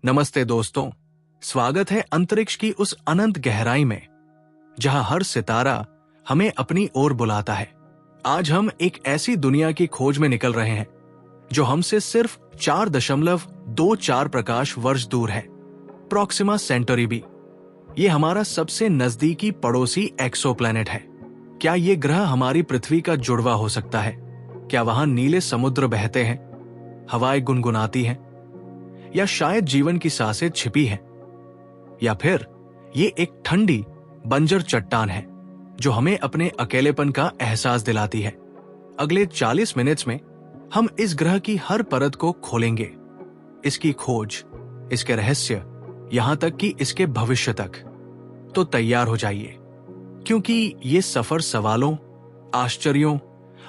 नमस्ते दोस्तों, स्वागत है अंतरिक्ष की उस अनंत गहराई में जहां हर सितारा हमें अपनी ओर बुलाता है। आज हम एक ऐसी दुनिया की खोज में निकल रहे हैं जो हमसे सिर्फ 4.24 प्रकाश वर्ष दूर है। Proxima Centauri b. ये हमारा सबसे नजदीकी पड़ोसी एक्सोप्लैनेट है। क्या ये ग्रह हमारी पृथ्वी का जुड़वा हो सकता है? क्या वहां नीले समुद्र बहते हैं, हवाएं गुनगुनाती हैं, या शायद जीवन की सांसें छिपी हैं? या फिर ये एक ठंडी बंजर चट्टान है जो हमें अपने अकेलेपन का एहसास दिलाती है। अगले 40 मिनट्स में हम इस ग्रह की हर परत को खोलेंगे, इसकी खोज, इसके रहस्य, यहां तक कि इसके भविष्य तक। तो तैयार हो जाइए, क्योंकि ये सफर सवालों, आश्चर्यों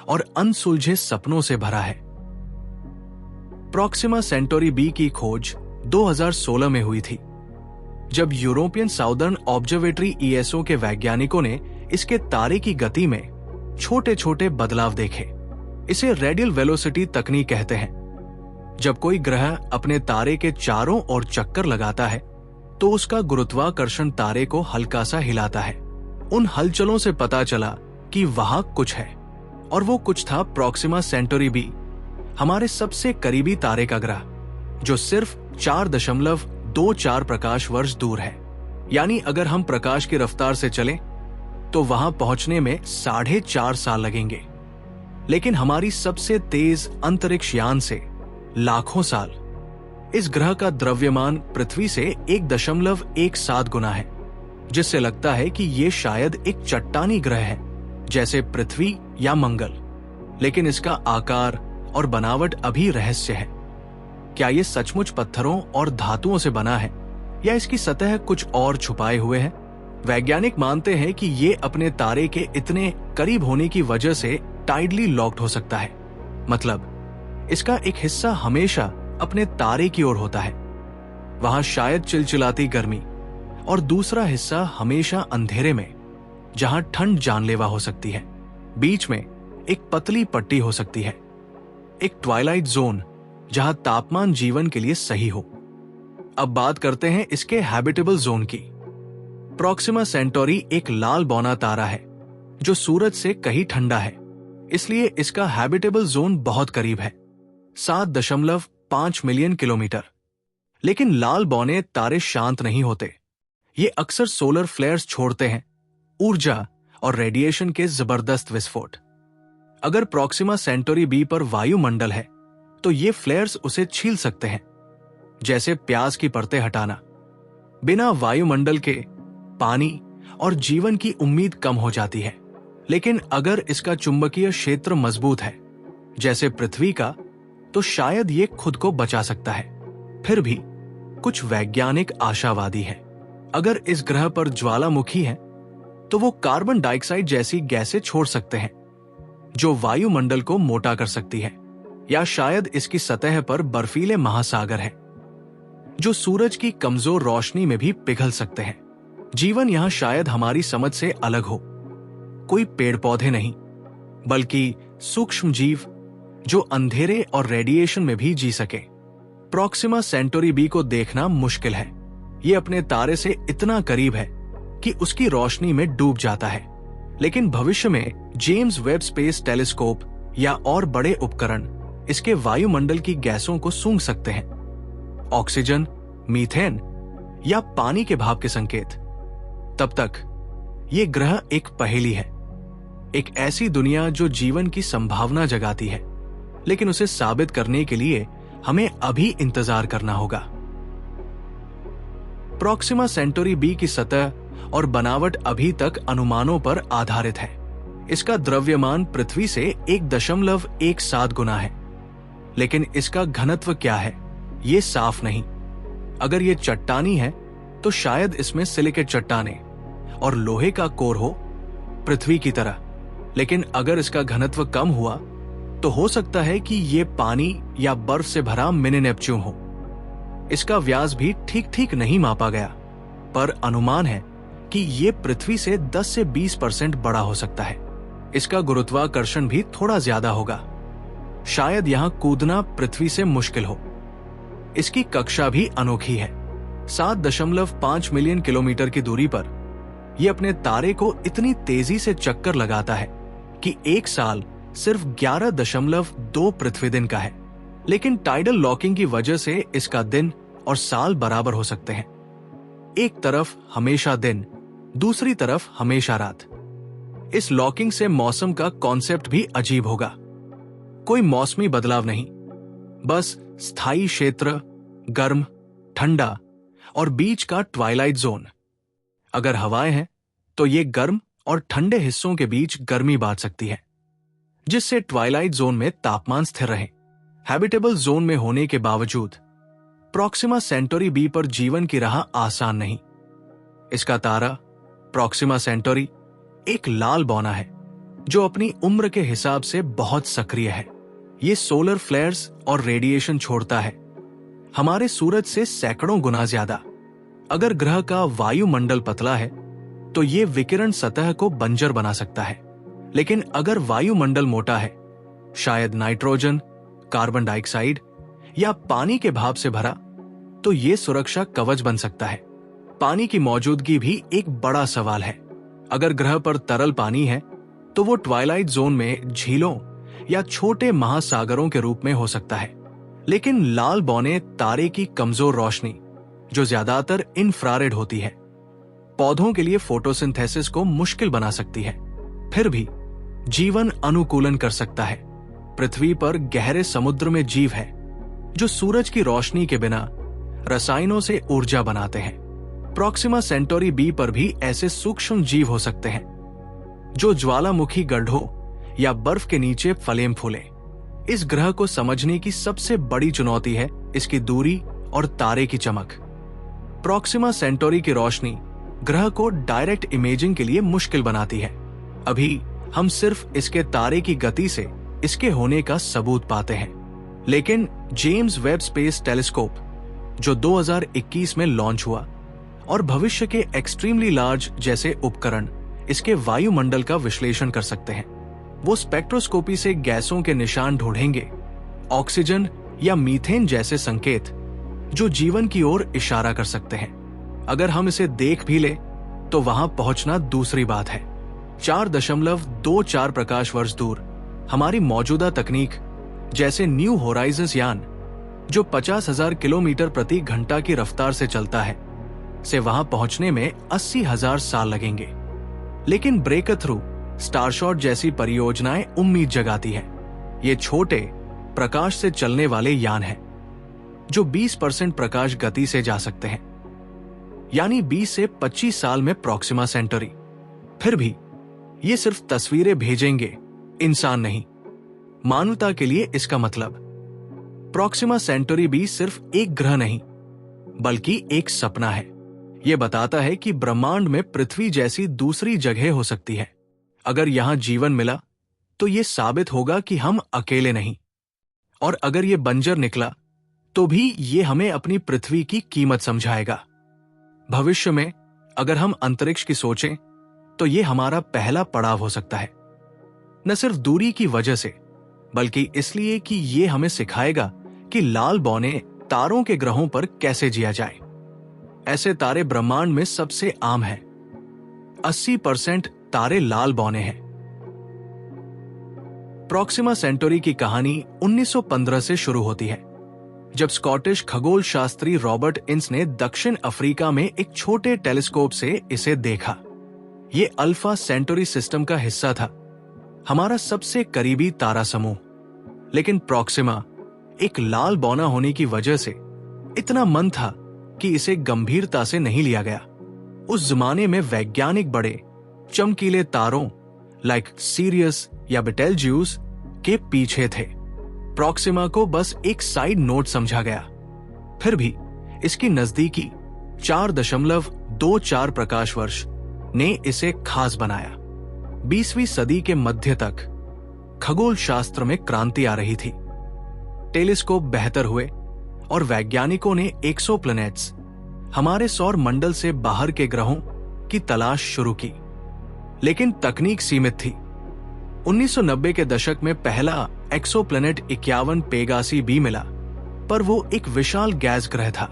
और अनसुलझे सपनों से भरा है। प्रॉक्सिमा सेंटोरी बी की खोज 2016 में हुई थी, जब यूरोपियन साउदर्न ऑब्जर्वेटरी ESO के वैज्ञानिकों ने इसके तारे की गति में छोटे छोटे बदलाव देखे। इसे रेडियल वेलोसिटी तकनीक कहते हैं। जब कोई ग्रह अपने तारे के चारों ओर चक्कर लगाता है तो उसका गुरुत्वाकर्षण तारे को हल्का सा हिलाता है। उन हलचलों से पता चला कि वहां कुछ है, और वो कुछ था प्रॉक्सिमा सेंटोरी बी, हमारे सबसे करीबी तारे का ग्रह, जो सिर्फ 4.24 प्रकाश वर्ष दूर है। यानी अगर हम प्रकाश की रफ्तार से चलें तो वहां पहुंचने में 4.5 साल लगेंगे, लेकिन हमारी सबसे तेज अंतरिक्ष यान से लाखों साल। इस ग्रह का द्रव्यमान पृथ्वी से 1.17 गुना है, जिससे लगता है कि ये शायद एक चट्टानी ग्रह है, जैसे पृथ्वी या मंगल। लेकिन इसका आकार और बनावट अभी रहस्य है। क्या ये सचमुच पत्थरों और धातुओं से बना है, या इसकी सतह कुछ और छुपाए हुए है? वैज्ञानिक मानते हैं कि ये अपने तारे के इतने करीब होने की वजह से टाइडली लॉक्ड हो सकता है। मतलब इसका एक हिस्सा हमेशा अपने तारे की ओर होता है, वहां शायद चिलचिलाती गर्मी, और दूसरा हिस्सा हमेशा अंधेरे में, जहां ठंड जानलेवा हो सकती है। बीच में एक पतली पट्टी हो सकती है, एक ट्वाइलाइट जोन, जहां तापमान जीवन के लिए सही हो। अब बात करते हैं इसके हैबिटेबल जोन की। प्रॉक्सिमा सेंटोरी एक लाल बौना तारा है जो सूरज से कहीं ठंडा है, इसलिए इसका हैबिटेबल जोन बहुत करीब है, 7.5 मिलियन किलोमीटर। लेकिन लाल बौने तारे शांत नहीं होते। ये अक्सर सोलर फ्लेयर्स छोड़ते हैं, ऊर्जा और रेडिएशन के जबरदस्त विस्फोट। अगर प्रॉक्सिमा सेंटोरी बी पर वायुमंडल है तो ये फ्लेयर्स उसे छील सकते हैं, जैसे प्याज की परतें हटाना। बिना वायुमंडल के पानी और जीवन की उम्मीद कम हो जाती है। लेकिन अगर इसका चुंबकीय क्षेत्र मजबूत है, जैसे पृथ्वी का, तो शायद ये खुद को बचा सकता है। फिर भी कुछ वैज्ञानिक आशावादी हैं। अगर इस ग्रह पर ज्वालामुखी है तो वो कार्बन डाइऑक्साइड जैसी गैसें छोड़ सकते हैं, जो वायुमंडल को मोटा कर सकती है। या शायद इसकी सतह पर बर्फीले महासागर हैं, जो सूरज की कमजोर रोशनी में भी पिघल सकते हैं। जीवन यहां शायद हमारी समझ से अलग हो। कोई पेड़ पौधे नहीं, बल्कि सूक्ष्म जीव जो अंधेरे और रेडिएशन में भी जी सके। प्रॉक्सिमा सेंटोरी बी को देखना मुश्किल है। ये अपने तारे से इतना करीब है कि उसकी रोशनी में डूब जाता है। लेकिन भविष्य में जेम्स वेब स्पेस टेलीस्कोप या और बड़े उपकरण इसके वायुमंडल की गैसों को सूंघ सकते हैं, ऑक्सीजन, मीथेन या पानी के भाप के संकेत। तब तक ये ग्रह एक पहेली है, एक ऐसी दुनिया जो जीवन की संभावना जगाती है, लेकिन उसे साबित करने के लिए हमें अभी इंतजार करना होगा। प्रॉक्सिमा सेंटोरी बी की सतह और बनावट अभी तक अनुमानों पर आधारित है। इसका द्रव्यमान पृथ्वी से 1.17 गुना है, लेकिन इसका घनत्व क्या है ये साफ नहीं। अगर ये चट्टानी है तो शायद इसमें सिलिकेट चट्टाने और लोहे का कोर हो, पृथ्वी की तरह। लेकिन अगर इसका घनत्व कम हुआ तो हो सकता है कि ये पानी या बर्फ से भरा मिनी नेपच्यून हो। इसका व्यास भी ठीक ठीक नहीं मापा गया, पर अनुमान है कि ये पृथ्वी से 10 से 20% बड़ा हो सकता है। इसका गुरुत्वाकर्षण भी थोड़ा ज्यादा होगा। शायद यहां कूदना पृथ्वी से मुश्किल हो। इसकी कक्षा भी अनोखी है। 7.5 मिलियन किलोमीटर की दूरी पर यह अपने तारे को इतनी तेजी से चक्कर लगाता है कि एक साल सिर्फ 11.2 पृथ्वी दिन का है। लेकिन टाइडल लॉकिंग की वजह से इसका दिन और साल बराबर हो सकते हैं। एक तरफ हमेशा दिन, दूसरी तरफ हमेशा रात। इस लॉकिंग से मौसम का कॉन्सेप्ट भी अजीब होगा। कोई मौसमी बदलाव नहीं, बस स्थायी क्षेत्र, गर्म, ठंडा और बीच का ट्वाइलाइट जोन। अगर हवाएं हैं तो ये गर्म और ठंडे हिस्सों के बीच गर्मी बांट सकती है, जिससे ट्वाइलाइट जोन में तापमान स्थिर रहे। हैबिटेबल जोन में होने के बावजूद प्रॉक्सिमा सेंटोरी बी पर जीवन की राह आसान नहीं। इसका तारा प्रॉक्सिमा सेंटोरी एक लाल बौना है जो अपनी उम्र के हिसाब से बहुत सक्रिय है। ये सोलर फ्लेयर्स और रेडिएशन छोड़ता है, हमारे सूरज से सैकड़ों गुना ज्यादा। अगर ग्रह का वायुमंडल पतला है तो ये विकिरण सतह को बंजर बना सकता है, लेकिन अगर वायुमंडल मोटा है, शायद नाइट्रोजन, कार्बन डाइऑक्साइड या पानी के भाप से भरा, तो ये सुरक्षा कवच बन सकता है। पानी की मौजूदगी भी एक बड़ा सवाल है। अगर ग्रह पर तरल पानी है तो वो ट्वाइलाइट जोन में झीलों या छोटे महासागरों के रूप में हो सकता है। लेकिन लाल बौने तारे की कमजोर रोशनी, जो ज्यादातर इंफ्रारेड होती है, पौधों के लिए फोटोसिंथेसिस को मुश्किल बना सकती है। फिर भी जीवन अनुकूलन कर सकता है। पृथ्वी पर गहरे समुद्र में जीव है जो सूरज की रोशनी के बिना रसायनों से ऊर्जा बनाते हैं। प्रॉक्सिमा सेंटोरी बी पर भी ऐसे सूक्ष्म जीव हो सकते हैं जो ज्वालामुखी गड्ढों या बर्फ के नीचे फलें फूले। इस ग्रह को समझने की सबसे बड़ी चुनौती है इसकी दूरी और तारे की चमक। प्रॉक्सिमा सेंटोरी की रोशनी ग्रह को डायरेक्ट इमेजिंग के लिए मुश्किल बनाती है। अभी हम सिर्फ इसके तारे की गति से इसके होने का सबूत पाते हैं, लेकिन जेम्स वेब स्पेस टेलीस्कोप, जो 2021 में लॉन्च हुआ, और भविष्य के एक्सट्रीमली लार्ज जैसे उपकरण इसके वायुमंडल का विश्लेषण कर सकते हैं। वो स्पेक्ट्रोस्कोपी से गैसों के निशान ढूंढेंगे, ऑक्सीजन या मीथेन जैसे संकेत जो जीवन की ओर इशारा कर सकते हैं। अगर हम इसे देख भी ले तो वहां पहुंचना दूसरी बात है। 4.24 प्रकाश वर्ष दूर हमारी मौजूदा तकनीक जैसे न्यू होराइजन्स यान, जो 50,000 किलोमीटर प्रति घंटा की रफ्तार से चलता है, से वहां पहुंचने में 80,000 साल लगेंगे। लेकिन ब्रेक थ्रू स्टारशॉट जैसी परियोजनाएं उम्मीद जगाती है। ये छोटे प्रकाश से चलने वाले यान हैं जो 20% प्रकाश गति से जा सकते हैं, यानी 20 से 25 साल में प्रॉक्सिमा सेंटोरी। फिर भी ये सिर्फ तस्वीरें भेजेंगे, इंसान नहीं। मानवता के लिए इसका मतलब प्रॉक्सिमा सेंटोरी भी सिर्फ एक ग्रह नहीं बल्कि एक सपना है। यह बताता है कि ब्रह्मांड में पृथ्वी जैसी दूसरी जगह हो सकती है। अगर यहां जीवन मिला तो यह साबित होगा कि हम अकेले नहीं, और अगर यह बंजर निकला तो भी ये हमें अपनी पृथ्वी की कीमत समझाएगा। भविष्य में अगर हम अंतरिक्ष की सोचें तो यह हमारा पहला पड़ाव हो सकता है, न सिर्फ दूरी की वजह से बल्कि इसलिए कि यह हमें सिखाएगा कि लाल बौने तारों के ग्रहों पर कैसे जिया जाए। ऐसे तारे ब्रह्मांड में सबसे आम हैं। 80% तारे लाल बौने हैं। प्रॉक्सिमा सेंटोरी की कहानी 1915 से शुरू होती है, जब स्कॉटिश खगोल शास्त्री रॉबर्ट इंस ने दक्षिण अफ्रीका में एक छोटे टेलीस्कोप से इसे देखा। यह अल्फा सेंटोरी सिस्टम का हिस्सा था, हमारा सबसे करीबी तारा समूह। लेकिन प्रॉक्सिमा एक लाल बौना होने की वजह से इतना मंद था कि इसे गंभीरता से नहीं लिया गया। उस जमाने में वैज्ञानिक बड़े चमकीले तारों लाइक सीरियस या बेटेलजियस के पीछे थे। प्रॉक्सिमा को बस एक साइड नोट समझा गया। फिर भी इसकी नजदीकी 4.24 प्रकाश वर्ष ने इसे खास बनाया। 20वीं सदी के मध्य तक खगोल शास्त्र में क्रांति आ रही थी। टेलीस्कोप बेहतर हुए और वैज्ञानिकों ने एक्सोप्लैनेट्स, हमारे सौर मंडल से बाहर के ग्रहों की तलाश शुरू की। लेकिन तकनीक सीमित थी। 1990 के दशक में पहला एक्सोप्लैनेट 51 पेगासी बी मिला, पर वो एक विशाल गैस ग्रह था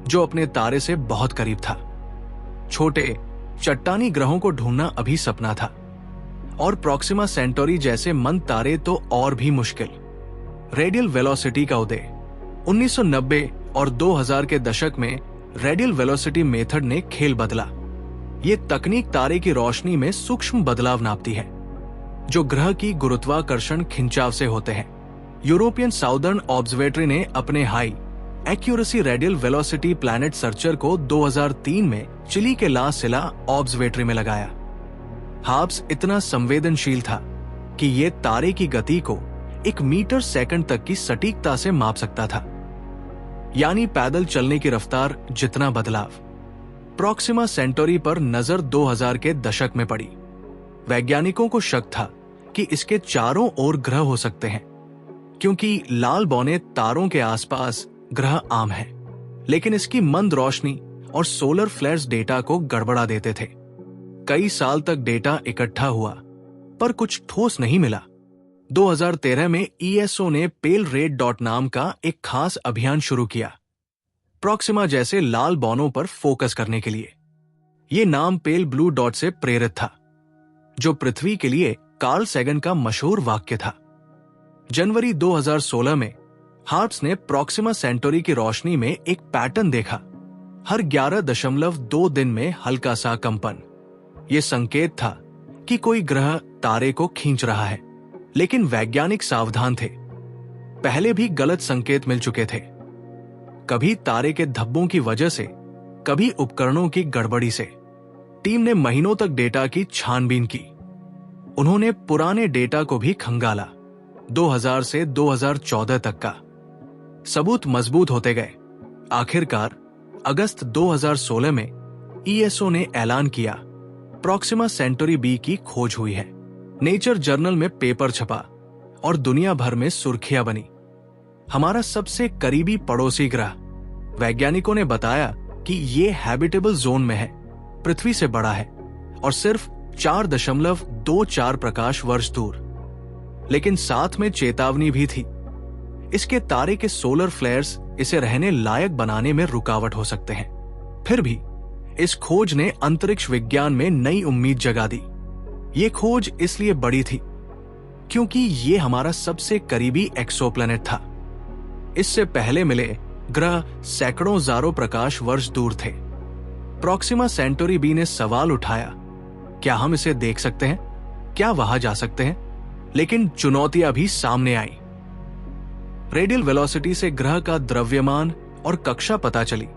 जो अपने तारे से बहुत करीब था। छोटे चट्टानी ग्रहों को ढूंढना अभी सपना था, और प्रॉक्सिमा सेंटोरी जैसे मंद तारे तो और भी मुश्किल। रेडियल वेलोसिटी का उदय 1990 और 2000 के दशक में रेडियल वेलोसिटी मेथड ने खेल बदला। ये तकनीक तारे की रोशनी में सूक्ष्म बदलाव नापती है जो ग्रह की गुरुत्वाकर्षण खिंचाव से होते हैं। यूरोपियन साउदर्न ऑब्जर्वेटरी ने अपने high accuracy radial velocity planet searcher को 2003 में चिली के ला सिला ऑब्जर्वेटरी में लगाया। हाब्स इतना संवेदनशील था कि ये तारे की गति को 1 मीटर सेकंड तक की सटीकता से माप सकता था, यानी पैदल चलने की रफ्तार जितना बदलाव। प्रॉक्सिमा सेंटोरी पर नजर 2000 के दशक में पड़ी। वैज्ञानिकों को शक था कि इसके चारों ओर ग्रह हो सकते हैं, क्योंकि लाल बौने तारों के आसपास ग्रह आम है, लेकिन इसकी मंद रोशनी और सोलर फ्लेयर्स डेटा को गड़बड़ा देते थे। कई साल तक डेटा इकट्ठा हुआ, पर कुछ ठोस नहीं मिला। 2013 में ESO ने पेल रेड डॉट नाम का एक खास अभियान शुरू किया, प्रॉक्सिमा जैसे लाल बौनों पर फोकस करने के लिए। यह नाम पेल ब्लू डॉट से प्रेरित था, जो पृथ्वी के लिए कार्ल सैगन का मशहूर वाक्य था। जनवरी 2016 में हार्प्स ने प्रॉक्सिमा सेंटोरी की रोशनी में एक पैटर्न देखा। हर 11.2 दिन में हल्का सा कंपन। यह संकेत था कि कोई ग्रह तारे को खींच रहा है, लेकिन वैज्ञानिक सावधान थे। पहले भी गलत संकेत मिल चुके थे, कभी तारे के धब्बों की वजह से, कभी उपकरणों की गड़बड़ी से। टीम ने महीनों तक डेटा की छानबीन की। उन्होंने पुराने डेटा को भी खंगाला, 2000 से 2014 तक का। सबूत मजबूत होते गए। आखिरकार अगस्त 2016 में ESO ने ऐलान किया, प्रॉक्सिमा सेंटोरी बी की खोज हुई है। नेचर जर्नल में पेपर छपा और दुनिया भर में सुर्खियां बनी। हमारा सबसे करीबी पड़ोसी ग्रह। वैज्ञानिकों ने बताया कि ये हैबिटेबल जोन में है, पृथ्वी से बड़ा है और सिर्फ 4.24 प्रकाश वर्ष दूर। लेकिन साथ में चेतावनी भी थी, इसके तारे के सोलर फ्लेयर्स इसे रहने लायक बनाने में रुकावट हो सकते हैं। फिर भी इस खोज ने अंतरिक्ष विज्ञान में नई उम्मीद जगा दी। ये खोज इसलिए बड़ी थी क्योंकि ये हमारा सबसे करीबी एक्सोप्लैनेट था। इससे पहले मिले ग्रह सैकड़ों हजारों प्रकाश वर्ष दूर थे। प्रॉक्सिमा सेंटोरी बी ने सवाल उठाया, क्या हम इसे देख सकते हैं? क्या वहां जा सकते हैं? लेकिन चुनौतियां भी सामने आई। रेडियल वेलोसिटी से ग्रह का द्रव्यमान और कक्षा पता चली,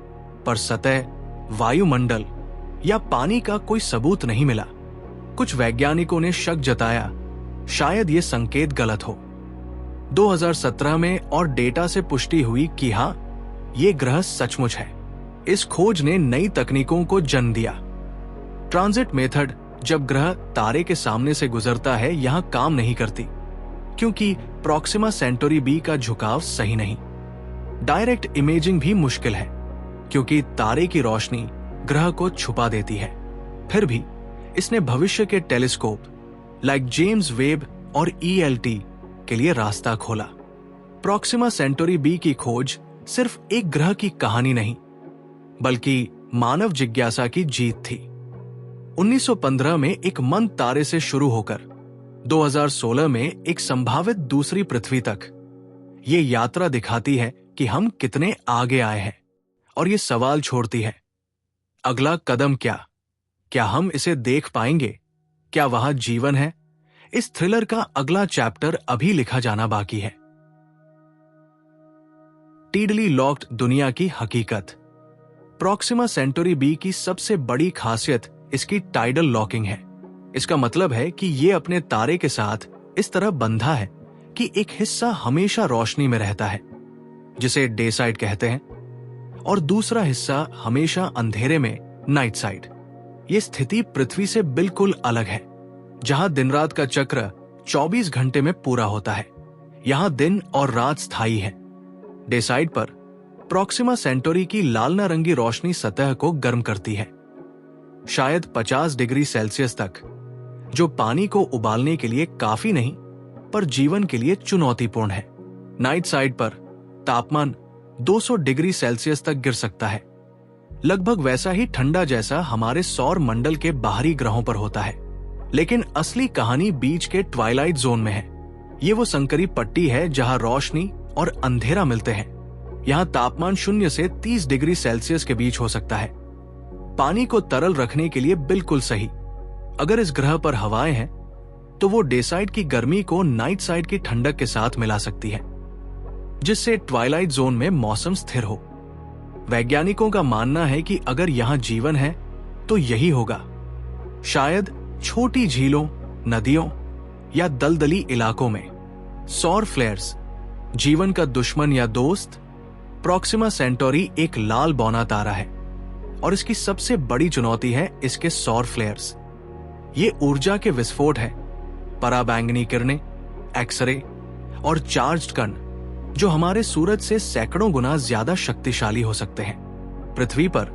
पर सतह, वायुमंडल या पानी का कोई सबूत नहीं मिला। कुछ वैज्ञानिकों ने शक जताया, शायद ये संकेत गलत हो। 2017 में और डेटा से पुष्टि हुई कि हां, ये ग्रह सचमुच है। इस खोज ने नई तकनीकों को जन्म दिया। ट्रांजिट मेथड, जब ग्रह तारे के सामने से गुजरता है, यहां काम नहीं करती, क्योंकि प्रॉक्सिमा सेंटोरी बी का झुकाव सही नहीं। डायरेक्ट इमेजिंग भी मुश्किल है, क्योंकि तारे की रोशनी ग्रह को छुपा देती है। फिर भी इसने भविष्य के टेलीस्कोप लाइक जेम्स वेब और ELT के लिए रास्ता खोला। प्रॉक्सिमा सेंटोरी बी की खोज सिर्फ एक ग्रह की कहानी नहीं, बल्कि मानव जिज्ञासा की जीत थी। 1915 में एक मंद तारे से शुरू होकर 2016 में एक संभावित दूसरी पृथ्वी तक, ये यात्रा दिखाती है कि हम कितने आगे आए हैं, और ये सवाल छोड़ती है, अगला कदम क्या? क्या हम इसे देख पाएंगे? क्या वहां जीवन है? इस थ्रिलर का अगला चैप्टर अभी लिखा जाना बाकी है। टीडली लॉक्ड दुनिया की हकीकत। प्रॉक्सिमा सेंटोरी बी की सबसे बड़ी खासियत इसकी टाइडल लॉकिंग है। इसका मतलब है कि ये अपने तारे के साथ इस तरह बंधा है कि एक हिस्सा हमेशा रोशनी में रहता है, जिसे डे साइड कहते हैं, और दूसरा हिस्सा हमेशा अंधेरे में, नाइट साइड। ये स्थिति पृथ्वी से बिल्कुल अलग है, जहां दिन रात का चक्र 24 घंटे में पूरा होता है। यहां दिन और रात स्थायी है। डे साइड पर प्रॉक्सिमा सेंटोरी की लाल नारंगी रोशनी सतह को गर्म करती है, शायद 50 डिग्री सेल्सियस तक, जो पानी को उबालने के लिए काफी नहीं, पर जीवन के लिए चुनौतीपूर्ण है। नाइट साइड पर तापमान 200 डिग्री सेल्सियस तक गिर सकता है। लगभग वैसा ही ठंडा जैसा हमारे सौर मंडल के बाहरी ग्रहों पर होता है। लेकिन असली कहानी बीच के ट्वाइलाइट जोन में है। ये वो संकरी पट्टी है जहां रोशनी और अंधेरा मिलते हैं। यहाँ तापमान 0 से 30 डिग्री सेल्सियस के बीच हो सकता है। पानी को तरल रखने के लिए बिल्कुल सही। अगर इस ग्रह पर हवाएं हैं तो वो डे साइड की गर्मी को नाइट साइड की ठंडक के साथ मिला सकती है, जिससे ट्वाइलाइट जोन में मौसम स्थिर हो। वैज्ञानिकों का मानना है कि अगर यहां जीवन है तो यही होगा। शायद छोटी झीलों, नदियों या दलदली इलाकों में। सौर फ्लेयर्स, जीवन का दुश्मन या दोस्त। प्रॉक्सिमा सेंटोरी एक लाल बौना तारा है और इसकी सबसे बड़ी चुनौती है इसके सौर फ्लेयर्स। ये ऊर्जा के विस्फोट है, पराबैंगनी किरणें, एक्सरे और चार्ज्ड कण जो हमारे सूरज से सैकड़ों गुना ज्यादा शक्तिशाली हो सकते हैं। पृथ्वी पर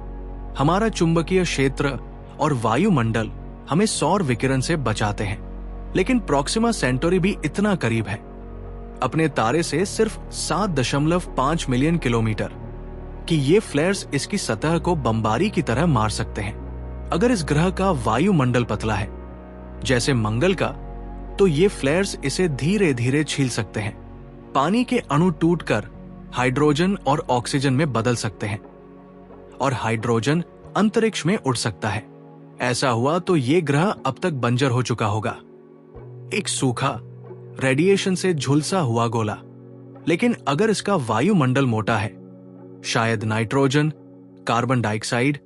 हमारा चुंबकीय क्षेत्र और वायुमंडल हमें सौर विकिरण से बचाते हैं, लेकिन प्रॉक्सिमा सेंटोरी भी इतना करीब है, अपने तारे से सिर्फ 7.5 मिलियन किलोमीटर, कि ये फ्लेयर्स इसकी सतह को बमबारी की तरह मार सकते हैं। अगर इस ग्रह का वायुमंडल पतला है जैसे मंगल का, तो ये फ्लेयर्स इसे धीरे धीरे छील सकते हैं। पानी के अणु टूटकर हाइड्रोजन और ऑक्सीजन में बदल सकते हैं और हाइड्रोजन अंतरिक्ष में उड़ सकता है। ऐसा हुआ तो ये ग्रह अब तक बंजर हो चुका होगा, एक सूखा, रेडिएशन से झुलसा हुआ गोला। लेकिन अगर इसका वायुमंडल मोटा है, शायद नाइट्रोजन, कार्बन डाइऑक्साइड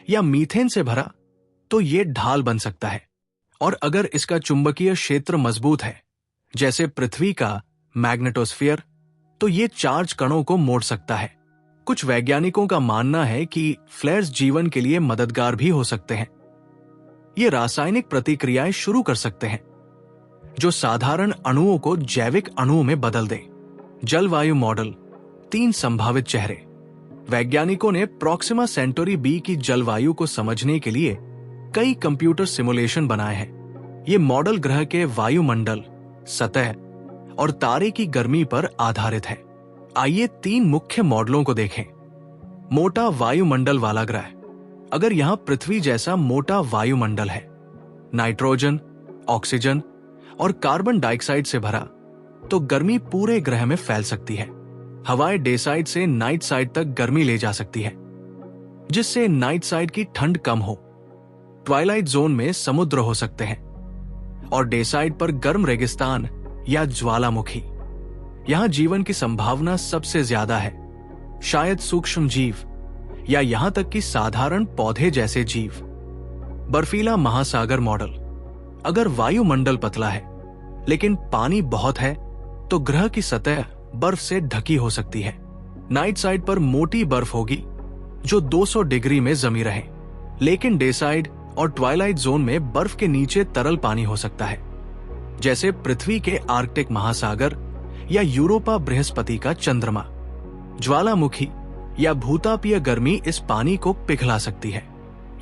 या मीथेन से भरा, तो ये ढाल बन सकता है। और अगर इसका चुंबकीय क्षेत्र मजबूत है जैसे पृथ्वी का मैग्नेटोस्फीयर, तो ये चार्ज कणों को मोड़ सकता है। कुछ वैज्ञानिकों का मानना है कि फ्लेयर्स जीवन के लिए मददगार भी हो सकते हैं। ये रासायनिक प्रतिक्रियाएं शुरू कर सकते हैं जो साधारण अणुओं को जैविक अणुओं में बदल दें। जलवायु मॉडल, 3 संभावित चेहरे। वैज्ञानिकों ने प्रॉक्सिमा सेंटोरी बी की जलवायु को समझने के लिए कई कंप्यूटर सिमुलेशन बनाए हैं। ये मॉडल ग्रह के वायुमंडल, सतह और तारे की गर्मी पर आधारित है। आइए 3 मुख्य मॉडलों को देखें। मोटा वायुमंडल वाला ग्रह। अगर यहां पृथ्वी जैसा मोटा वायुमंडल है, नाइट्रोजन, ऑक्सीजन और कार्बन डाइऑक्साइड से भरा, तो गर्मी पूरे ग्रह में फैल सकती है। हवाएं डे साइड से नाइट साइड तक गर्मी ले जा सकती है, जिससे नाइट साइड की ठंड कम हो। ट्वाइलाइट जोन में समुद्र हो सकते हैं और डे साइड पर गर्म रेगिस्तान या ज्वालामुखी। यहां जीवन की संभावना सबसे ज्यादा है। शायद सूक्ष्म जीव या यहां तक कि साधारण पौधे जैसे जीव। बर्फीला महासागर मॉडल। अगर वायुमंडल पतला है लेकिन पानी बहुत है, तो ग्रह की सतह बर्फ से ढकी हो सकती है। नाइट साइड पर मोटी बर्फ होगी जो 200 डिग्री में जमी रहे, लेकिन डे साइड और ट्वाइलाइट जोन में बर्फ के नीचे तरल पानी हो सकता है, जैसे पृथ्वी के आर्कटिक महासागर या यूरोपा बृहस्पति का चंद्रमा। ज्वालामुखी या भूतापीय गर्मी इस पानी को पिघला सकती है।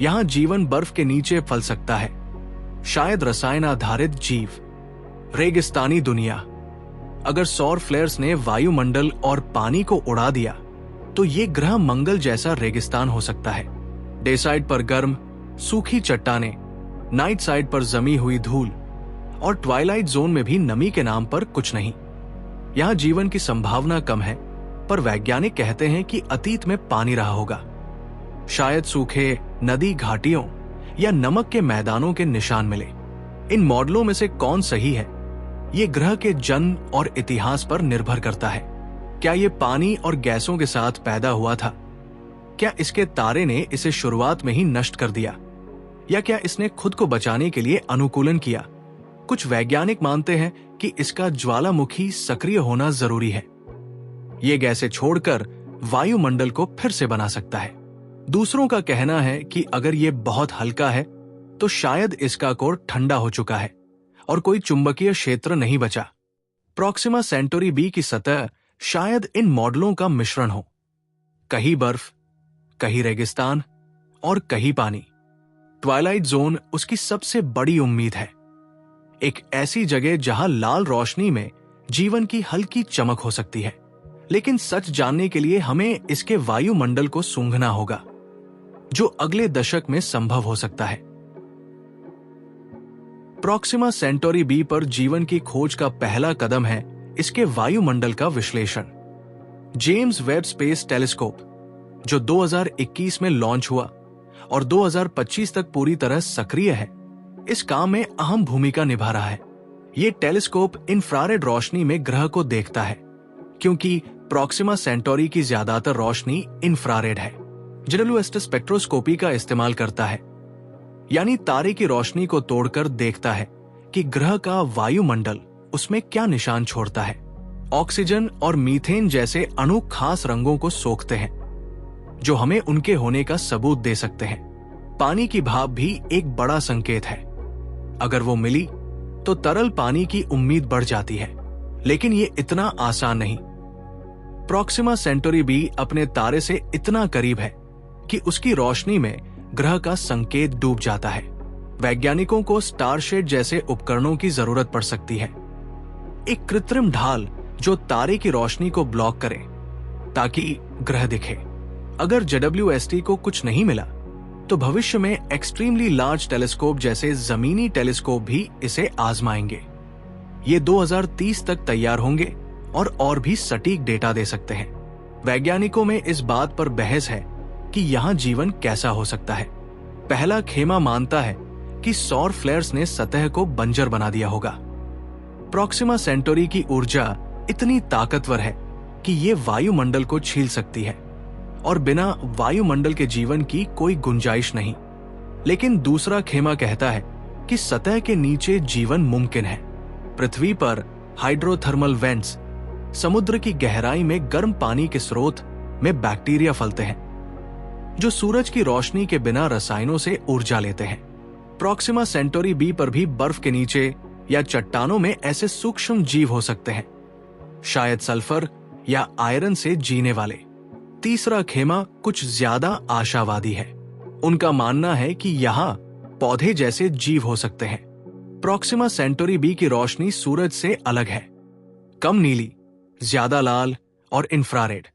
यहां जीवन बर्फ के नीचे फल सकता है, शायद रसायन आधारित जीव। रेगिस्तानी दुनिया। अगर सौर फ्लेयर्स ने वायुमंडल और पानी को उड़ा दिया, तो ये ग्रह मंगल जैसा रेगिस्तान हो सकता है। डे साइड पर गर्म, सूखी चट्टानें, नाइट साइड पर जमी हुई धूल और ट्वाइलाइट जोन में भी नमी के नाम पर कुछ नहीं। यहां जीवन की संभावना कम है, पर वैज्ञानिक कहते हैं कि अतीत में पानी रहा होगा। शायद सूखे नदी घाटियों या नमक के मैदानों के निशान मिले। इन मॉडलों में से कौन सही है, ये ग्रह के जन्म और इतिहास पर निर्भर करता है। क्या ये पानी और गैसों के साथ पैदा हुआ था? क्या इसके तारे ने इसे शुरुआत में ही नष्ट कर दिया, या क्या इसने खुद को बचाने के लिए अनुकूलन किया? कुछ वैज्ञानिक मानते हैं कि इसका ज्वालामुखी सक्रिय होना जरूरी है। ये गैसें छोड़कर वायुमंडल को फिर से बना सकता है। दूसरों का कहना है कि अगर ये बहुत हल्का है, तो शायद इसका कोर ठंडा हो चुका है और कोई चुंबकीय क्षेत्र नहीं बचा। प्रॉक्सिमा सेंटोरी बी की सतह शायद इन मॉडलों का मिश्रण हो, कहीं बर्फ, कहीं रेगिस्तान और कहीं पानी। ट्वाइलाइट जोन उसकी सबसे बड़ी उम्मीद है, एक ऐसी जगह जहां लाल रोशनी में जीवन की हल्की चमक हो सकती है। लेकिन सच जानने के लिए हमें इसके वायुमंडल को सूंघना होगा, जो अगले दशक में संभव हो सकता है। प्रॉक्सिमा सेंटोरी बी पर जीवन की खोज का पहला कदम है इसके वायुमंडल का विश्लेषण। जेम्स वेब स्पेस टेलीस्कोप, जो 2021 में लॉन्च हुआ और 2025 तक पूरी तरह सक्रिय है, इस काम में अहम भूमिका निभा रहा है। ये टेलीस्कोप इंफ्रारेड रोशनी में ग्रह को देखता है, क्योंकि प्रॉक्सिमा सेंटोरी की ज्यादातर रोशनी इंफ्रारेड है। JWST स्पेक्ट्रोस्कोपी का इस्तेमाल करता है, यानी तारे की रोशनी को तोड़कर देखता है कि ग्रह का वायुमंडल उसमें क्या निशान छोड़ता है। ऑक्सीजन और मीथेन जैसे अणु खास रंगों को सोखते हैं, जो हमें उनके होने का सबूत दे सकते हैं। पानी की भाप भी एक बड़ा संकेत है। अगर वो मिली तो तरल पानी की उम्मीद बढ़ जाती है, लेकिन ये इतना आसान नहीं। प्रॉक्सिमा सेंटोरी बी अपने तारे से इतना करीब है कि उसकी रोशनी में ग्रह का संकेत डूब जाता है। वैज्ञानिकों को स्टारशेड जैसे उपकरणों की जरूरत पड़ सकती है, एक कृत्रिम ढाल जो तारे की रोशनी को ब्लॉक करे ताकि ग्रह दिखे। अगर JWST को कुछ नहीं मिला तो भविष्य में एक्सट्रीमली लार्ज टेलीस्कोप जैसे जमीनी टेलीस्कोप भी इसे आजमाएंगे। ये 2030 तक तैयार होंगे और भी सटीक डेटा दे सकते हैं। वैज्ञानिकों में इस बात पर बहस है कि यहाँ जीवन कैसा हो सकता है। पहला खेमा मानता है कि सौर फ्लेयर्स ने सतह को बंजर बना दिया होगा। प्रॉक्सिमा सेंटोरी की ऊर्जा इतनी ताकतवर है कि ये वायुमंडल को छील सकती है और बिना वायुमंडल के जीवन की कोई गुंजाइश नहीं। लेकिन दूसरा खेमा कहता है कि सतह के नीचे जीवन मुमकिन है। पृथ्वी पर हाइड्रोथर्मल वेंट्स, समुद्र की गहराई में गर्म पानी के स्रोत में बैक्टीरिया फलते हैं, जो सूरज की रोशनी के बिना रसायनों से ऊर्जा लेते हैं। प्रॉक्सिमा सेंटोरी बी पर भी बर्फ के नीचे या चट्टानों में ऐसे सूक्ष्म जीव हो सकते हैं, शायद सल्फर या आयरन से जीने वाले। तीसरा खेमा कुछ ज्यादा आशावादी है। उनका मानना है कि यहाँ पौधे जैसे जीव हो सकते हैं। प्रॉक्सिमा सेंटोरी बी की रोशनी सूरज से अलग है, कम नीली, ज्यादा लाल और इंफ्रारेड।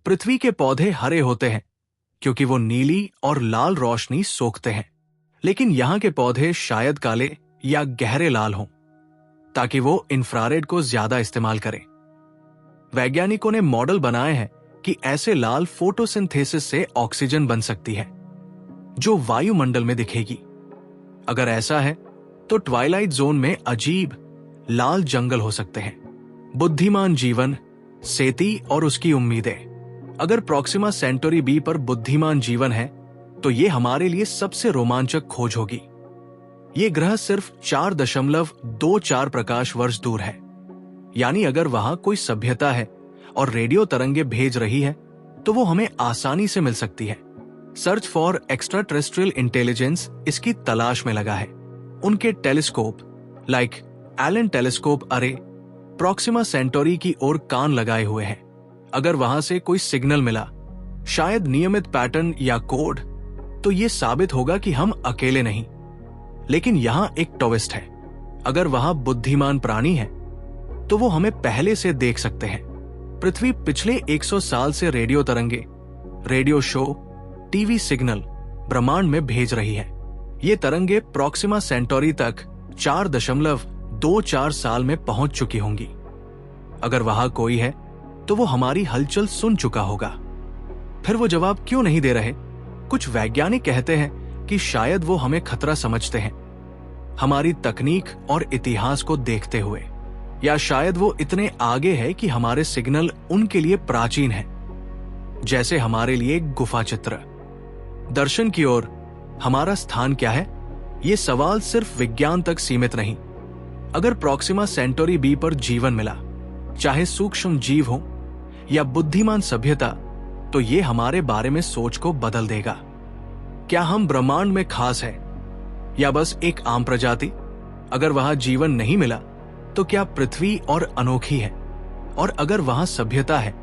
पृथ्वी के पौधे हरे होते हैं क्योंकि वो नीली और लाल रोशनी सोखते हैं, लेकिन यहाँ के पौधे शायद काले या गहरे लाल हों ताकि वो इंफ्रारेड को ज्यादा इस्तेमाल करें। वैज्ञानिकों ने मॉडल बनाए हैं कि ऐसे लाल फोटोसिंथेसिस से ऑक्सीजन बन सकती है, जो वायुमंडल में दिखेगी। अगर ऐसा है तो ट्वाइलाइट जोन में अजीब लाल जंगल हो सकते हैं। बुद्धिमान जीवन, सेती और उसकी उम्मीदें। अगर प्रॉक्सिमा सेंटोरी बी पर बुद्धिमान जीवन है तो ये हमारे लिए सबसे रोमांचक खोज होगी। ये ग्रह सिर्फ 4.24 प्रकाश वर्ष दूर है, यानी अगर वहां कोई सभ्यता है और रेडियो तरंगे भेज रही है तो वो हमें आसानी से मिल सकती है। Search for extra terrestrial intelligence इसकी तलाश में लगा है। उनके टेलीस्कोप लाइक एलन टेलीस्कोप अरे प्रॉक्सिमा सेंटोरी की ओर कान लगाए हुए हैं। अगर वहां से कोई सिग्नल मिला, शायद नियमित पैटर्न या कोड, तो ये साबित होगा कि हम अकेले नहीं। लेकिन यहां एक ट्विस्ट है। अगर वहां बुद्धिमान प्राणी है तो वो हमें पहले से देख सकते हैं। पृथ्वी पिछले 100 साल से रेडियो तरंगे, रेडियो शो, टीवी सिग्नल ब्रह्मांड में भेज रही है। ये तरंगे प्रॉक्सिमा सेंटोरी तक 4.24 साल में पहुंच चुकी होंगी। अगर वहां कोई है तो वो हमारी हलचल सुन चुका होगा। फिर वो जवाब क्यों नहीं दे रहे? कुछ वैज्ञानिक कहते हैं कि शायद वो हमें खतरा समझते हैं, हमारी तकनीक और इतिहास को देखते हुए, या शायद वो इतने आगे है कि हमारे सिग्नल उनके लिए प्राचीन है, जैसे हमारे लिए गुफा चित्र। दर्शन की ओर हमारा स्थान क्या है? ये सवाल सिर्फ विज्ञान तक सीमित नहीं। अगर प्रॉक्सिमा सेंटोरी बी पर जीवन मिला, चाहे सूक्ष्म जीव हो या बुद्धिमान सभ्यता, तो ये हमारे बारे में सोच को बदल देगा। क्या हम ब्रह्मांड में खास है या बस एक आम प्रजाति? अगर वहां जीवन नहीं मिला तो क्या पृथ्वी और अनोखी है? और अगर वहां सभ्यता है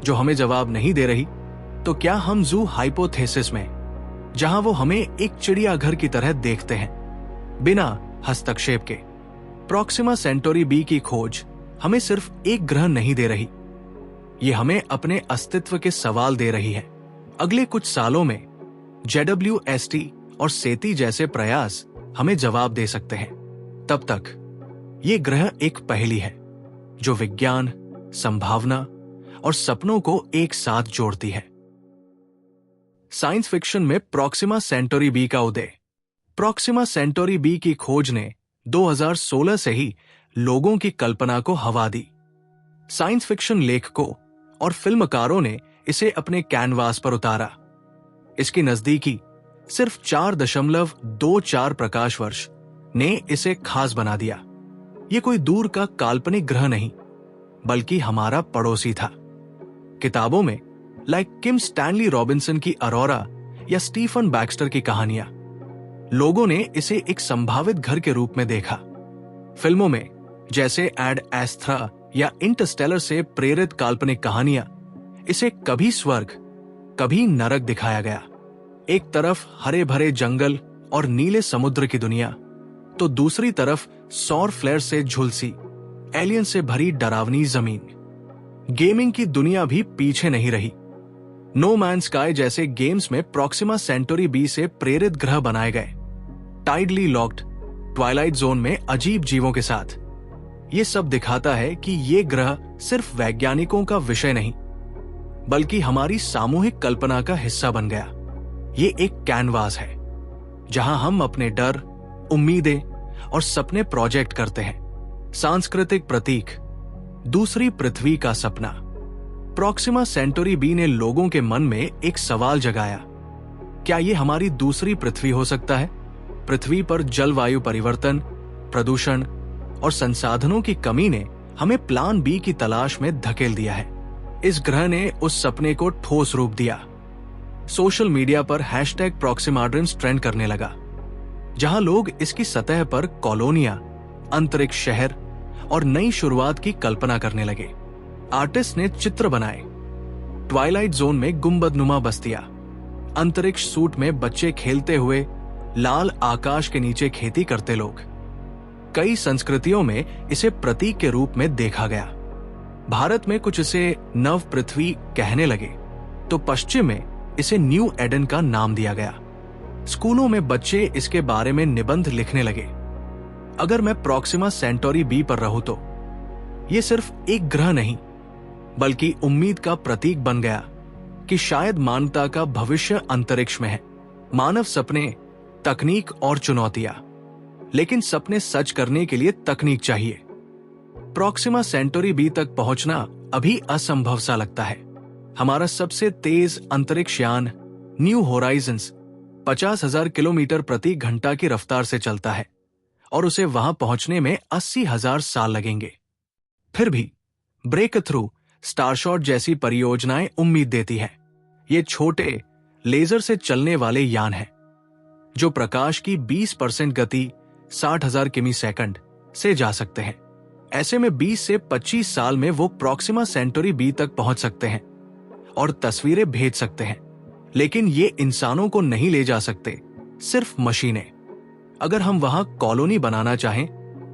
जो हमें जवाब नहीं दे रही, तो क्या हम जू हाइपोथेसिस में, जहां वो हमें एक चिड़ियाघर की तरह देखते हैं, बिना हस्तक्षेप के? प्रॉक्सिमा सेंटोरी बी की खोज हमें सिर्फ एक ग्रह नहीं दे रही, ये हमें अपने अस्तित्व के सवाल दे रही है। अगले कुछ सालों में JWST और सेती जैसे प्रयास हमें जवाब दे सकते हैं। तब तक ये ग्रह एक पहेली है जो विज्ञान, संभावना और सपनों को एक साथ जोड़ती है। साइंस फिक्शन में प्रॉक्सिमा सेंटोरी बी का उदय। प्रॉक्सिमा सेंटोरी बी की खोज ने 2016 से ही लोगों की कल्पना को हवा दी। साइंस फिक्शन लेखकों और फिल्मकारों ने इसे अपने कैनवास पर उतारा। इसकी नजदीकी सिर्फ 4.24 प्रकाश वर्ष ने इसे खास बना दिया। ये कोई दूर का काल्पनिक ग्रह नहीं, बल्कि हमारा पड़ोसी था। किताबों में लाइक किम स्टैनली रॉबिन्सन की अरोरा या स्टीफन बैक्स्टर की कहानियां, लोगों ने इसे एक संभावित घर के रूप में देखा। फिल्मों में जैसे एड एस्ट्रा या इंटरस्टेलर से प्रेरित काल्पनिक कहानियां, इसे कभी स्वर्ग कभी नरक दिखाया गया। एक तरफ हरे भरे जंगल और नीले समुद्र की दुनिया, तो दूसरी तरफ सौर फ्लेयर से झुलसी एलियन से भरी डरावनी जमीन। गेमिंग की दुनिया भी पीछे नहीं रही। नो मैन स्काई जैसे गेम्स में प्रॉक्सिमा सेंटोरी बी से प्रेरित ग्रह बनाए गए। टाइडली लॉक्ड ट्वाइलाइट जोन में अजीब जीवों के साथ। ये सब दिखाता है कि ये ग्रह सिर्फ वैज्ञानिकों का विषय नहीं, बल्कि हमारी सामूहिक कल्पना का हिस्सा बन गया। ये एक कैनवास है जहां हम अपने डर, उम्मीदें और सपने प्रोजेक्ट करते हैं। सांस्कृतिक प्रतीक, दूसरी पृथ्वी का सपना। प्रॉक्सिमा सेंटोरी बी ने लोगों के मन में एक सवाल जगाया, क्या ये हमारी दूसरी पृथ्वी हो सकता है? पृथ्वी पर जलवायु परिवर्तन, प्रदूषण और संसाधनों की कमी ने हमें प्लान बी की तलाश में धकेल दिया है। इस ग्रह ने उस सपने को ठोस रूप दिया। सोशल मीडिया पर #प्रॉक्सिमाड्रीम्स ट्रेंड करने लगा, जहां लोग इसकी सतह पर कॉलोनियां, अंतरिक्ष शहर और नई शुरुआत की कल्पना करने लगे। आर्टिस्ट ने चित्र बनाए, ट्वाइलाइट जोन में गुंबदनुमा बस्तियां, अंतरिक्ष सूट में बच्चे खेलते हुए, लाल आकाश के नीचे खेती करते लोग। कई संस्कृतियों में इसे प्रतीक के रूप में देखा गया। भारत में कुछ इसे नव पृथ्वी कहने लगे, तो पश्चिम में इसे न्यू एडन का नाम दिया गया। स्कूलों में बच्चे इसके बारे में निबंध लिखने लगे। अगर मैं प्रॉक्सिमा सेंटोरी बी पर रहूं तो यह सिर्फ एक ग्रह नहीं, बल्कि उम्मीद का प्रतीक बन गया कि शायद मानवता का भविष्य अंतरिक्ष में है। मानव सपने, तकनीक और चुनौतियां, लेकिन सपने सच करने के लिए तकनीक चाहिए। प्रॉक्सिमा सेंटोरी बी तक पहुंचना अभी असंभव सा लगता है। हमारा सबसे तेज अंतरिक्ष यान न्यू होराइजन्स 50,000 किलोमीटर प्रति घंटा की रफ्तार से चलता है और उसे वहां पहुंचने में 80,000 साल लगेंगे। फिर भी ब्रेक थ्रू स्टारशॉट जैसी परियोजनाएं उम्मीद देती है। ये छोटे लेजर से चलने वाले यान हैं जो प्रकाश की 20% गति 60,000 किमी सेकंड से जा सकते हैं। ऐसे में 20 से 25 साल में वो प्रॉक्सिमा सेंटोरी बी तक पहुंच सकते हैं और तस्वीरें भेज सकते हैं, लेकिन ये इंसानों को नहीं ले जा सकते, सिर्फ मशीनें। अगर हम वहां कॉलोनी बनाना चाहें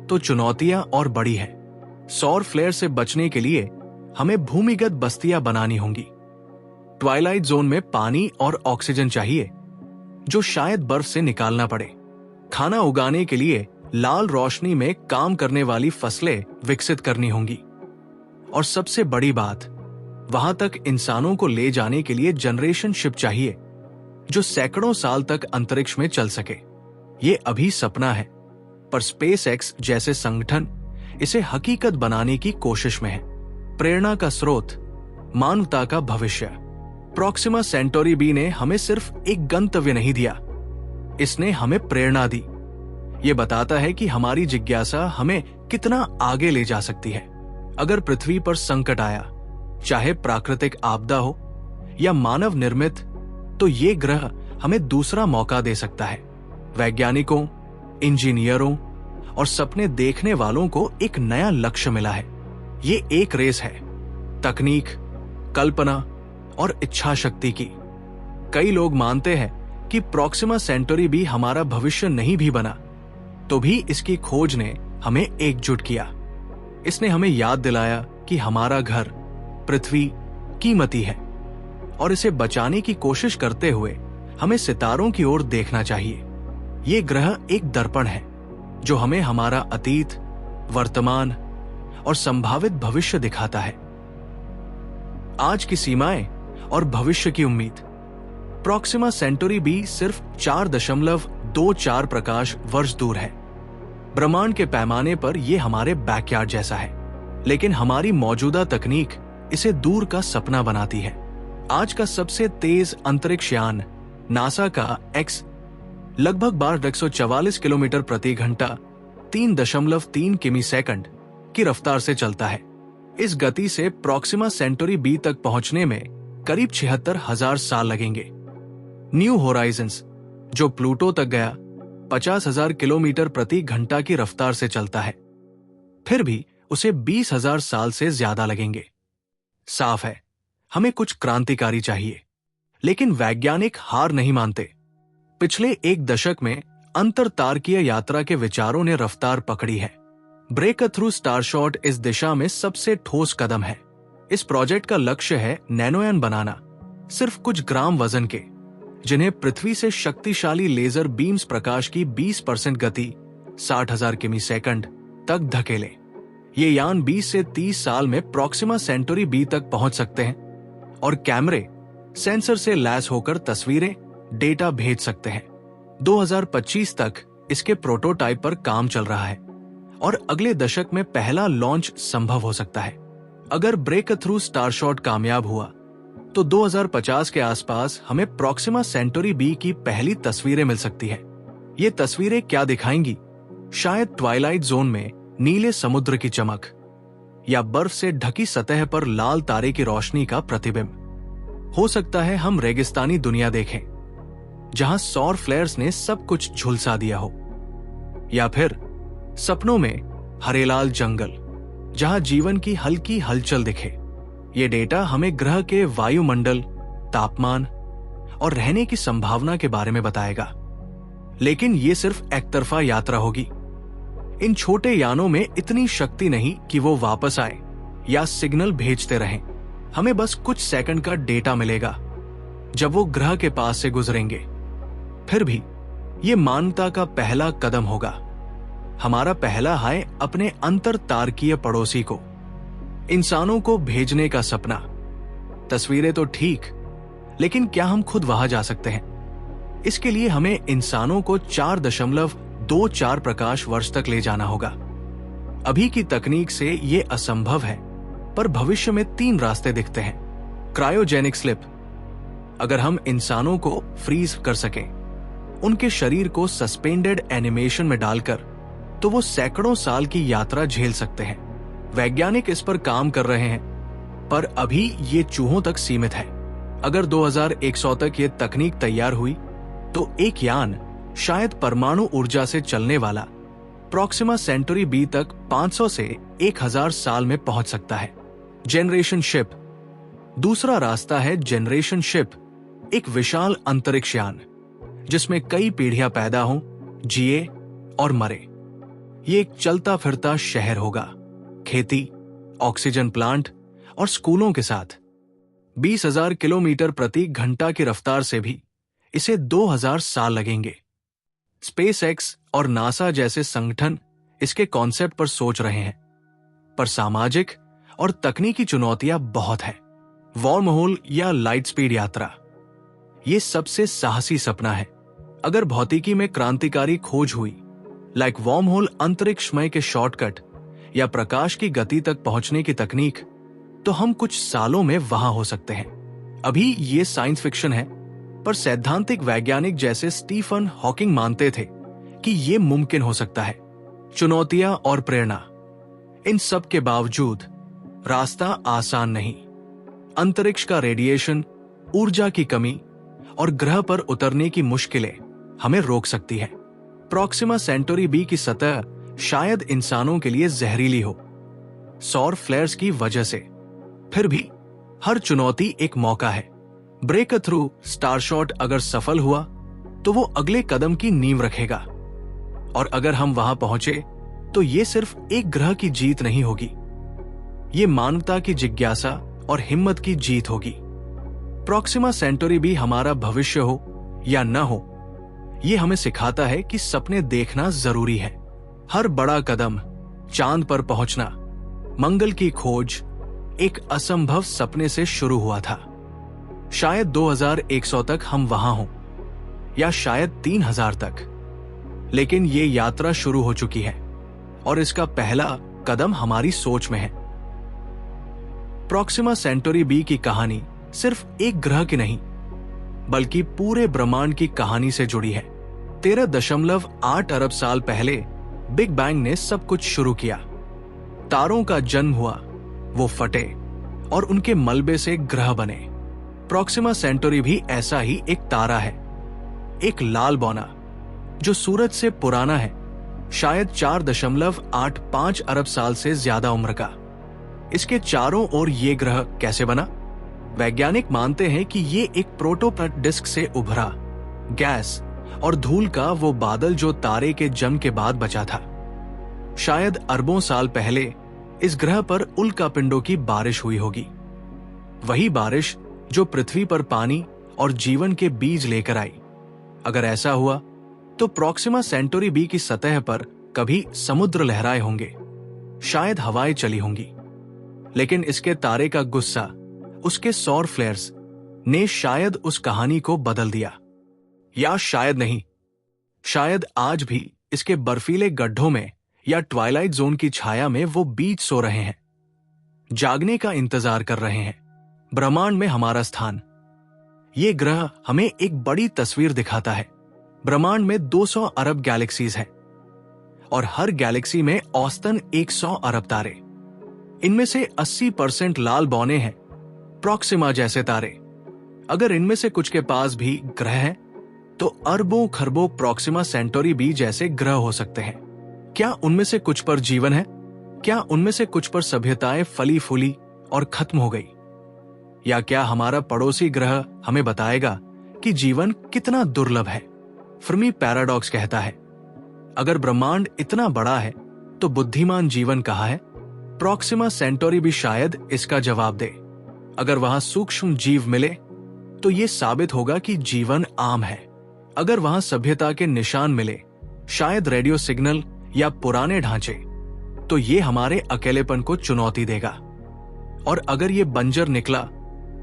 तो चुनौतियां और बड़ी हैं। सौर फ्लेयर से बचने के लिए हमें भूमिगत बस्तियां बनानी होंगी। ट्वाइलाइट जोन में पानी और ऑक्सीजन चाहिए जो शायद बर्फ से निकालना पड़े। खाना उगाने के लिए लाल रोशनी में काम करने वाली फसलें विकसित करनी होंगी। और सबसे बड़ी बात, वहां तक इंसानों को ले जाने के लिए जनरेशन शिप चाहिए जो सैकड़ों साल तक अंतरिक्ष में चल सके। ये अभी सपना है, पर स्पेसएक्स जैसे संगठन इसे हकीकत बनाने की कोशिश में है। प्रेरणा का स्रोत, मानवता का भविष्य। प्रॉक्सिमा सेंटोरी बी ने हमें सिर्फ एक गंतव्य नहीं दिया, इसने हमें प्रेरणा दी। ये बताता है कि हमारी जिज्ञासा हमें कितना आगे ले जा सकती है। अगर पृथ्वी पर संकट आया, चाहे प्राकृतिक आपदा हो या मानव निर्मित, तो ये ग्रह हमें दूसरा मौका दे सकता है। वैज्ञानिकों, इंजीनियरों और सपने देखने वालों को एक नया लक्ष्य मिला है। ये एक रेस है, तकनीक, कल्पना और इच्छा शक्ति की। कई लोग मानते हैं कि प्रॉक्सिमा सेंटोरी बी हमारा भविष्य नहीं भी बना, तो भी इसकी खोज ने हमें एकजुट किया। इसने हमें याद दिलाया कि हमारा घर, पृथ्वी कीमती है और इसे बचाने की कोशिश करते हुए हमें सितारों की ओर देखना चाहिए। ये ग्रह एक दर्पण है जो हमें हमारा अतीत, वर्तमान और संभावित भविष्य दिखाता है। आज की सीमाएं और भविष्य की उम्मीद। प्रॉक्सिमा सेंटोरी बी सिर्फ 4.24 प्रकाश वर्ष दूर है। ब्रह्मांड के पैमाने पर यह हमारे बैकयार्ड जैसा है, लेकिन हमारी मौजूदा तकनीक इसे दूर का सपना बनाती है। आज का सबसे तेज अंतरिक्ष यान नासा का एक्स लगभग 144 किलोमीटर प्रति घंटा 3.3 किमी सेकंड की रफ्तार से चलता है। इस गति से प्रॉक्सिमा सेंटोरी बी तक पहुंचने में करीब 76,000 साल लगेंगे। न्यू होराइजन्स जो प्लूटो तक गया 50,000 किलोमीटर प्रति घंटा की रफ्तार से चलता है, फिर भी उसे 20,000 साल से ज्यादा लगेंगे। साफ है, हमें कुछ क्रांतिकारी चाहिए, लेकिन वैज्ञानिक हार नहीं मानते। पिछले एक दशक में अंतरतारकीय यात्रा के विचारों ने रफ्तार पकड़ी है। ब्रेक थ्रू स्टारशॉट इस दिशा में सबसे ठोस कदम है। इस प्रोजेक्ट का लक्ष्य है नैनोयान बनाना, सिर्फ कुछ ग्राम वजन के, जिन्हें पृथ्वी से शक्तिशाली लेजर बीम्स प्रकाश की 20% गति 60,000 किमी सेकंड तक धकेले। ये यान 20 से 30 साल में प्रॉक्सिमा सेंटोरी बी तक पहुंच सकते हैं और कैमरे सेंसर से लैस होकर तस्वीरें, डेटा भेज सकते हैं। 2025 तक इसके प्रोटोटाइप पर काम चल रहा है और अगले दशक में पहला लॉन्च संभव हो सकता है। अगर ब्रेक थ्रू स्टारशॉट कामयाब हुआ तो 2050 के आसपास हमें प्रॉक्सिमा सेंटोरी बी की पहली तस्वीरें मिल सकती है। ये तस्वीरें क्या दिखाएंगी? शायद ट्वाइलाइट जोन में नीले समुद्र की चमक या बर्फ से ढकी सतह पर लाल तारे की रोशनी का प्रतिबिंब। हो सकता है हम रेगिस्तानी दुनिया देखें जहां सौर फ्लेयर्स ने सब कुछ झुलसा दिया हो, या फिर सपनों में हरेलाल जंगल जहां जीवन की हल्की हलचल दिखे। ये डेटा हमें ग्रह के वायुमंडल, तापमान और रहने की संभावना के बारे में बताएगा। लेकिन ये सिर्फ एकतरफा यात्रा होगी। इन छोटे यानों में इतनी शक्ति नहीं कि वो वापस आए या सिग्नल भेजते रहें। हमें बस कुछ सेकंड का डेटा मिलेगा जब वो ग्रह के पास से गुजरेंगे। फिर भी ये मानवता का पहला कदम होगा, हमारा पहला हाय अपने अंतरतारकीय पड़ोसी को, इंसानों को भेजने का सपना। तस्वीरें तो ठीक, लेकिन क्या हम खुद वहां जा सकते हैं? इसके लिए हमें इंसानों को 4.24 प्रकाश वर्ष तक ले जाना होगा। अभी की तकनीक से ये असंभव है, पर भविष्य में 3 रास्ते दिखते हैं। क्रायोजेनिक स्लिप, अगर हम इंसानों को फ्रीज कर सकें, उनके शरीर को सस्पेंडेड एनिमेशन में डालकर, तो वो सैकड़ों साल की यात्रा झेल सकते हैं। वैज्ञानिक इस पर काम कर रहे हैं, पर अभी ये चूहों तक सीमित है। अगर 2100 तक ये तकनीक तैयार हुई तो एक यान शायद परमाणु ऊर्जा से चलने वाला प्रॉक्सिमा सेंटोरी बी तक 500 से 1000 साल में पहुंच सकता है। जनरेशन शिप, दूसरा रास्ता है जनरेशन शिप, एक विशाल अंतरिक्ष यान जिसमें कई पीढ़ियां पैदा हों, जिए और मरे। ये एक चलता फिरता शहर होगा, खेती, ऑक्सीजन प्लांट और स्कूलों के साथ। 20,000 किलोमीटर प्रति घंटा की रफ्तार से भी इसे 2000 साल लगेंगे। स्पेसएक्स और नासा जैसे संगठन इसके कॉन्सेप्ट पर सोच रहे हैं, पर सामाजिक और तकनीकी चुनौतियां बहुत हैं। वॉर्म होल या लाइट स्पीड यात्रा, ये सबसे साहसी सपना है। अगर भौतिकी में क्रांतिकारी खोज हुई, लाइक वॉर्म होल अंतरिक्षमय के शॉर्टकट या प्रकाश की गति तक पहुंचने की तकनीक, तो हम कुछ सालों में वहां हो सकते हैं। अभी ये साइंस फिक्शन है, पर सैद्धांतिक वैज्ञानिक जैसे स्टीफन हॉकिंग मानते थे कि ये मुमकिन हो सकता है। चुनौतियां और प्रेरणा, इन सब के बावजूद रास्ता आसान नहीं। अंतरिक्ष का रेडिएशन, ऊर्जा की कमी और ग्रह पर उतरने की मुश्किलें हमें रोक सकती है। प्रॉक्सिमा सेंटोरी बी की सतह शायद इंसानों के लिए जहरीली हो, सौर फ्लेयर्स की वजह से। फिर भी हर चुनौती एक मौका है। ब्रेक थ्रू स्टारशॉट अगर सफल हुआ तो वो अगले कदम की नींव रखेगा, और अगर हम वहां पहुंचे तो ये सिर्फ एक ग्रह की जीत नहीं होगी, ये मानवता की जिज्ञासा और हिम्मत की जीत होगी। प्रॉक्सिमा सेंटोरी भी हमारा भविष्य हो या न हो, ये हमें सिखाता है कि सपने देखना जरूरी है। हर बड़ा कदम, चांद पर पहुंचना, मंगल की खोज एक असंभव सपने से शुरू हुआ था। शायद 2100 तक हम वहां हों, या शायद 3000 तक, लेकिन ये यात्रा शुरू हो चुकी है और इसका पहला कदम हमारी सोच में है। प्रॉक्सिमा सेंटोरी बी की कहानी सिर्फ एक ग्रह की नहीं, बल्कि पूरे ब्रह्मांड की कहानी से जुड़ी है। 13.8 अरब साल पहले बिग बैंग ने सब कुछ शुरू किया। तारों का जन्म हुआ, वो फटे और उनके मलबे से ग्रह बने। प्रॉक्सिमा सेंटोरी भी ऐसा ही एक तारा है, एक लाल बौना जो सूरज से पुराना है, शायद 4.85 अरब साल से ज्यादा उम्र का। इसके चारों ओर ये ग्रह कैसे बना? वैज्ञानिक मानते हैं कि ये एक प्रोटोप्लट डिस्क से उभरा गैस और धूल का वो बादल जो तारे के जन्म के बाद बचा था। शायद अरबों साल पहले इस ग्रह पर उल्कापिंडों की बारिश हुई होगी, वही बारिश जो पृथ्वी पर पानी और जीवन के बीज लेकर आई। अगर ऐसा हुआ तो प्रॉक्सिमा सेंटोरी बी की सतह पर कभी समुद्र लहराए होंगे, शायद हवाएं चली होंगी, लेकिन इसके तारे का गुस्सा, उसके सौर फ्लेयर्स ने शायद उस कहानी को बदल दिया। या शायद नहीं, शायद आज भी इसके बर्फीले गड्ढों में या ट्वाइलाइट जोन की छाया में वो बीज सो रहे हैं, जागने का इंतजार कर रहे हैं। ब्रह्मांड में हमारा स्थान। ये ग्रह हमें एक बड़ी तस्वीर दिखाता है। ब्रह्मांड में 200 अरब गैलेक्सीज हैं और हर गैलेक्सी में औसतन 100 अरब तारे। इनमें से 80% लाल बौने हैं, प्रॉक्सिमा जैसे तारे। अगर इनमें से कुछ के पास भी ग्रह हैं, तो अरबों खरबों प्रॉक्सिमा सेंटोरी बी जैसे ग्रह हो सकते हैं। क्या उनमें से कुछ पर जीवन है? क्या उनमें से कुछ पर सभ्यताएं फली फूली और खत्म हो गई? या क्या हमारा पड़ोसी ग्रह हमें बताएगा कि जीवन कितना दुर्लभ है? फर्मी पैराडॉक्स कहता है, अगर ब्रह्मांड इतना बड़ा है तो बुद्धिमान जीवन कहाँ है? प्रॉक्सिमा सेंटोरी भी शायद इसका जवाब दे। अगर वहां सूक्ष्म जीव मिले तो यह साबित होगा कि जीवन आम है। अगर वहां सभ्यता के निशान मिले, शायद रेडियो सिग्नल या पुराने ढांचे, तो ये हमारे अकेलेपन को चुनौती देगा। और अगर ये बंजर निकला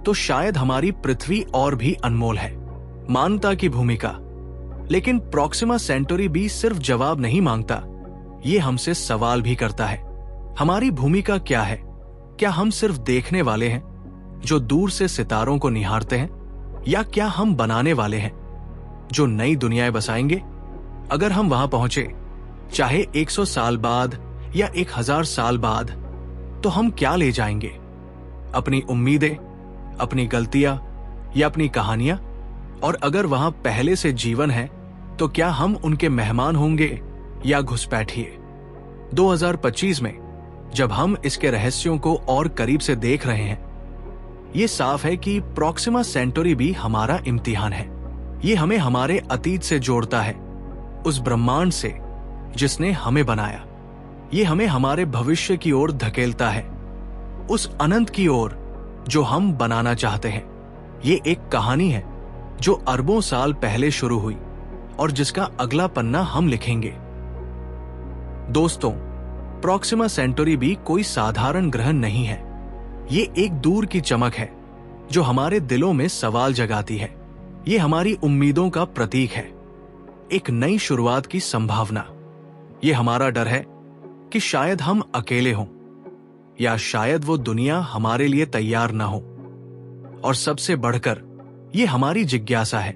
तो शायद हमारी पृथ्वी और भी अनमोल है। मानवता की भूमिका। लेकिन प्रॉक्सिमा सेंटोरी भी सिर्फ जवाब नहीं मांगता, ये हमसे सवाल भी करता है। हमारी भूमिका क्या है? क्या हम सिर्फ देखने वाले हैं जो दूर से सितारों को निहारते हैं, या क्या हम बनाने वाले हैं जो नई दुनियाएं बसाएंगे? अगर हम वहां पहुंचे, चाहे 100 साल बाद या 1000 साल बाद, तो हम क्या ले जाएंगे? अपनी उम्मीदें, अपनी गलतियां या अपनी कहानियां? और अगर वहां पहले से जीवन है, तो क्या हम उनके मेहमान होंगे या घुसपैठिए? 2025 में जब हम इसके रहस्यों को और करीब से देख रहे हैं, ये साफ है कि प्रॉक्सिमा सेंटोरी भी हमारा इम्तिहान है। ये हमें हमारे अतीत से जोड़ता है, उस ब्रह्मांड से जिसने हमें बनाया। ये हमें हमारे भविष्य की ओर धकेलता है, उस अनंत की ओर जो हम बनाना चाहते हैं। ये एक कहानी है जो अरबों साल पहले शुरू हुई और जिसका अगला पन्ना हम लिखेंगे। दोस्तों, प्रॉक्सिमा सेंटोरी भी कोई साधारण ग्रह नहीं है। ये एक दूर की चमक है जो हमारे दिलों में सवाल जगाती है। ये हमारी उम्मीदों का प्रतीक है, एक नई शुरुआत की संभावना। ये हमारा डर है कि शायद हम अकेले हों, या शायद वो दुनिया हमारे लिए तैयार ना हो। और सबसे बढ़कर ये हमारी जिज्ञासा है,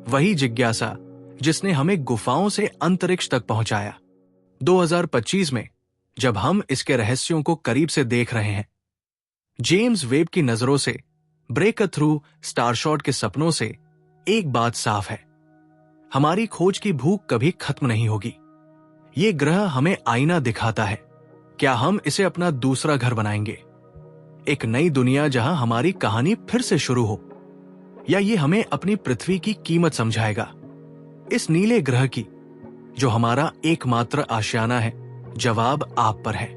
वही जिज्ञासा जिसने हमें गुफाओं से अंतरिक्ष तक पहुंचाया। 2025 में जब हम इसके रहस्यों को करीब से देख रहे हैं, जेम्स वेब की नजरों से, ब्रेक थ्रू स्टारशॉट के सपनों से, एक बात साफ है, हमारी खोज की भूख कभी खत्म नहीं होगी। ये ग्रह हमें आईना दिखाता है। क्या हम इसे अपना दूसरा घर बनाएंगे, एक नई दुनिया जहां हमारी कहानी फिर से शुरू हो, या ये हमें अपनी पृथ्वी की कीमत समझाएगा, इस नीले ग्रह की जो हमारा एकमात्र आशियाना है? जवाब आप पर है।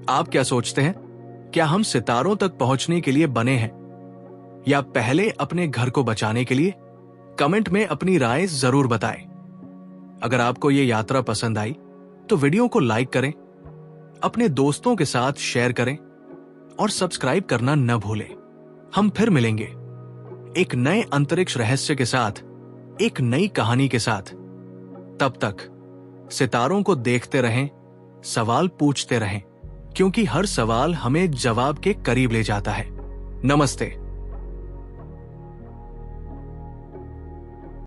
आप क्या सोचते हैं? क्या हम सितारों तक पहुंचने के लिए बने हैं या पहले अपने घर को बचाने के लिए? कमेंट में अपनी राय जरूर बताएं। अगर आपको ये यात्रा पसंद आई तो वीडियो को लाइक करें, अपने दोस्तों के साथ शेयर करें और सब्सक्राइब करना न भूलें। हम फिर मिलेंगे एक नए अंतरिक्ष रहस्य के साथ, एक नई कहानी के साथ। तब तक सितारों को देखते रहें, सवाल पूछते रहें, क्योंकि हर सवाल हमें जवाब के करीब ले जाता है। नमस्ते।